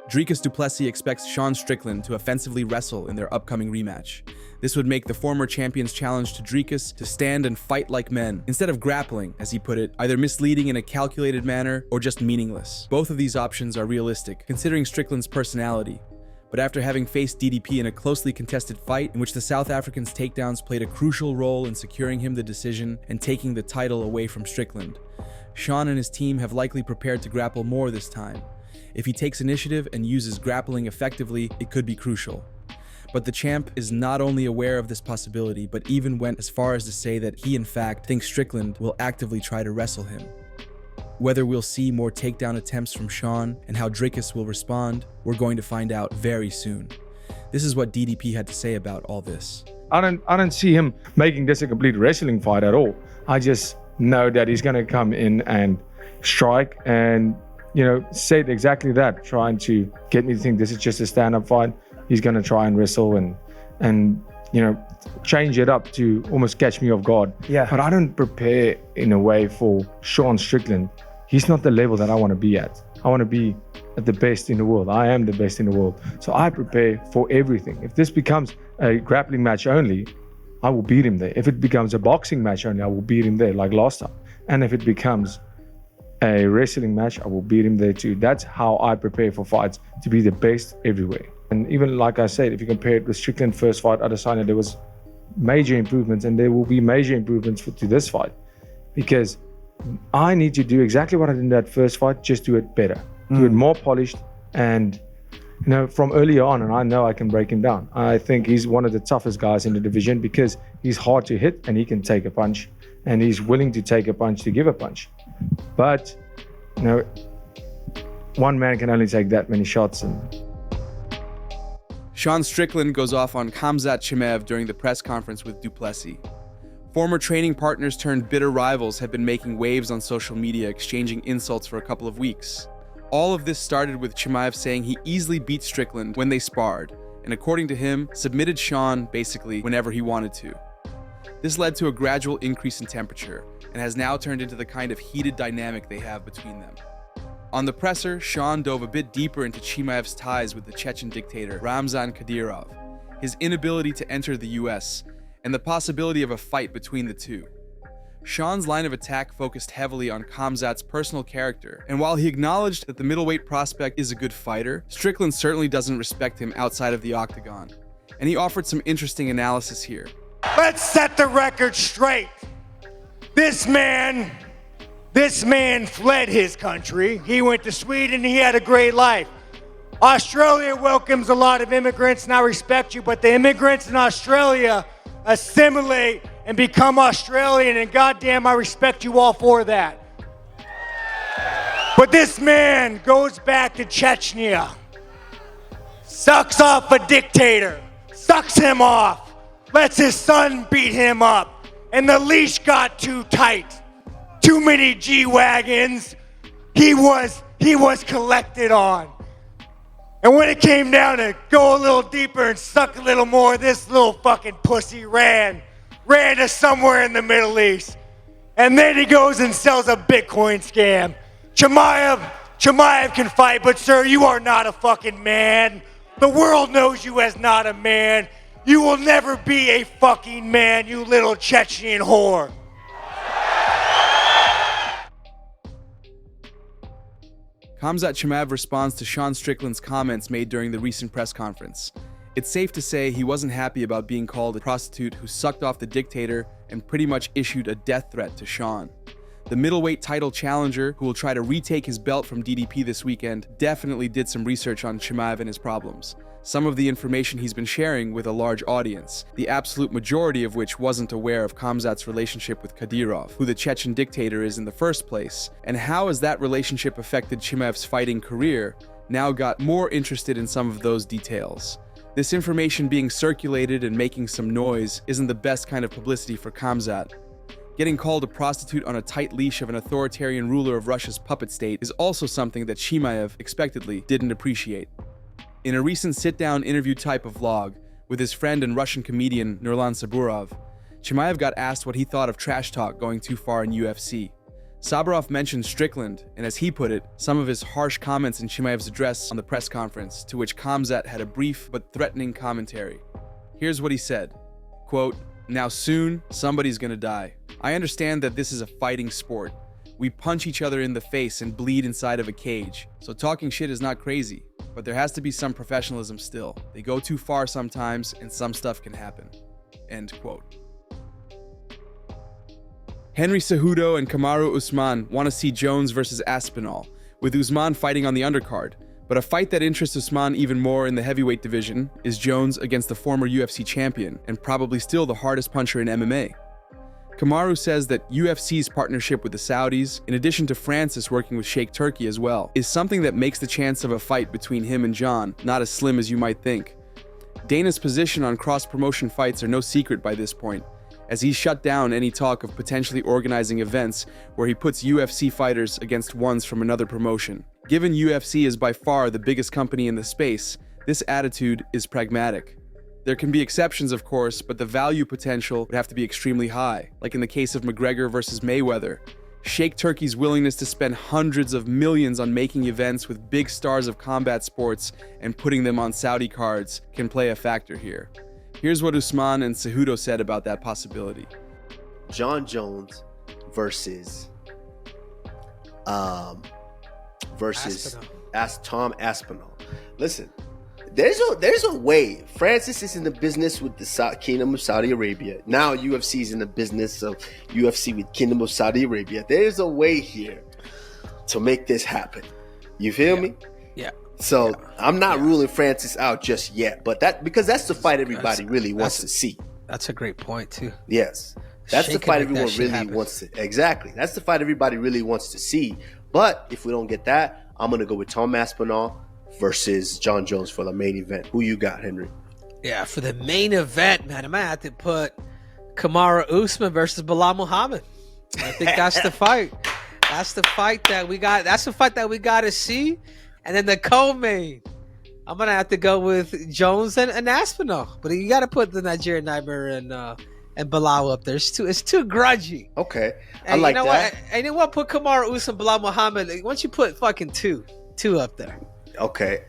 Dricus du Plessis expects Sean Strickland to offensively wrestle in their upcoming rematch. This would make the former champion's challenge to Dricus to stand and fight like men, instead of grappling, as he put it, either misleading in a calculated manner or just meaningless. Both of these options are realistic, considering Strickland's personality. But after having faced DDP in a closely contested fight in which the South African's takedowns played a crucial role in securing him the decision and taking the title away from Strickland, Sean and his team have likely prepared to grapple more this time. If he takes initiative and uses grappling effectively, it could be crucial. But the champ is not only aware of this possibility, but even went as far as to say that he in fact thinks Strickland will actively try to wrestle him. Whether we'll see more takedown attempts from Sean and how Dricus will respond, we're going to find out very soon. This is what DDP had to say about all this. I don't see him making this a complete wrestling fight at all. I just know that he's going to come in and strike and, say exactly that, trying to get me to think this is just a stand-up fight. He's going to try and wrestle and change it up to almost catch me off guard. Yeah. But I don't prepare in a way for Sean Strickland. He's not the level that I want to be at. I want to be at the best in the world. I am the best in the world. So I prepare for everything. If this becomes a grappling match only, I will beat him there. If it becomes a boxing match only, I will beat him there like last time. And if it becomes a wrestling match, I will beat him there too. That's how I prepare for fights, to be the best everywhere. And even like I said, if you compare it with Strickland's first fight, I decided there was major improvements, and there will be major improvements to this fight, because I need to do exactly what I did in that first fight, just do it better, do it more polished, and from early on, and I know I can break him down. I think he's one of the toughest guys in the division because he's hard to hit and he can take a punch, and he's willing to take a punch to give a punch. But one man can only take that many shots. Sean Strickland goes off on Khamzat Chimaev during the press conference with du Plessis. Former training partners turned bitter rivals have been making waves on social media, exchanging insults for a couple of weeks. All of this started with Chimaev saying he easily beat Strickland when they sparred, and according to him, submitted Sean basically whenever he wanted to. This led to a gradual increase in temperature, and has now turned into the kind of heated dynamic they have between them. On the presser, Sean dove a bit deeper into Chimaev's ties with the Chechen dictator Ramzan Kadyrov, his inability to enter the US, and the possibility of a fight between the two. Sean's line of attack focused heavily on Khamzat's personal character, and while he acknowledged that the middleweight prospect is a good fighter, Strickland certainly doesn't respect him outside of the octagon, and he offered some interesting analysis here. Let's set the record straight. This man fled his country. He went to Sweden. He had a great life. Australia welcomes a lot of immigrants, and I respect you, but the immigrants in Australia assimilate and become Australian, and goddamn, I respect you all for that. But this man goes back to Chechnya, sucks off a dictator, sucks him off, lets his son beat him up, and the leash got too tight. Too many G-Wagons. He was collected on. And when it came down to go a little deeper and suck a little more, this little fucking pussy ran to somewhere in the Middle East. And then he goes and sells a Bitcoin scam. Chimaev can fight, but sir, you are not a fucking man. The world knows you as not a man. You will never be a fucking man, you little Chechen whore. Khamzat Chimaev responds to Sean Strickland's comments made during the recent press conference. It's safe to say he wasn't happy about being called a prostitute who sucked off the dictator and pretty much issued a death threat to Sean. The middleweight title challenger, who will try to retake his belt from DDP this weekend, definitely did some research on Chimaev and his problems. Some of the information he's been sharing with a large audience, the absolute majority of which wasn't aware of Khamzat's relationship with Kadyrov, who the Chechen dictator is in the first place, and how has that relationship affected Chimaev's fighting career, now got more interested in some of those details. This information being circulated and making some noise isn't the best kind of publicity for Khamzat. Getting called a prostitute on a tight leash of an authoritarian ruler of Russia's puppet state is also something that Chimaev, expectedly, didn't appreciate. In a recent sit-down interview type of vlog with his friend and Russian comedian Nurlan Saburov, Chimaev got asked what he thought of trash talk going too far in UFC. Sabarov mentioned Strickland, and as he put it, some of his harsh comments in Chimaev's address on the press conference, to which Khamzat had a brief but threatening commentary. Here's what he said, quote, "Now soon, somebody's gonna die. I understand that this is a fighting sport. We punch each other in the face and bleed inside of a cage, so talking shit is not crazy, but there has to be some professionalism still. They go too far sometimes, and some stuff can happen." End quote. Henry Cejudo and Kamaru Usman want to see Jones versus Aspinall, with Usman fighting on the undercard. But a fight that interests Usman even more in the heavyweight division is Jones against the former UFC champion and probably still the hardest puncher in MMA. Kamaru says that UFC's partnership with the Saudis, in addition to Francis working with Sheikh Turkey as well, is something that makes the chance of a fight between him and John not as slim as you might think. Dana's position on cross-promotion fights are no secret by this point, as he shut down any talk of potentially organizing events where he puts UFC fighters against ones from another promotion. Given UFC is by far the biggest company in the space, this attitude is pragmatic. There can be exceptions, of course, but the value potential would have to be extremely high, like in the case of McGregor versus Mayweather. Sheikh Turkey's willingness to spend hundreds of millions on making events with big stars of combat sports and putting them on Saudi cards can play a factor here. Here's what Usman and Cejudo said about that possibility. John Jones versus Tom Aspinall. Listen, there's a way. Francis is in the business with the Kingdom of Saudi Arabia. Now UFC is in the business of UFC with Kingdom of Saudi Arabia. There's a way here to make this happen. You feel me? Yeah. So I'm not ruling Francis out just yet, but because that's the fight everybody really wants to see. That's a great point too. Yes, that's the fight everyone really wants to. Exactly, that's the fight everybody really wants to see. But if we don't get that, I'm gonna go with Tom Aspinall versus John Jones for the main event. Who you got, Henry? Yeah, for the main event, man, I'm gonna have to put Kamaru Usman versus Bilal Muhammad. I think that's the fight. That's the fight that we got. That's the fight that we got to see. And then the co-main, I'm gonna have to go with Jones and Aspinall. But you got to put the Nigerian Nightmare and Bilal up there. It's too grudgy. Okay, and I like that. that. And you know what? Put Kamaru Usman, Bilal Muhammad. Why don't you put fucking two up there? Okay.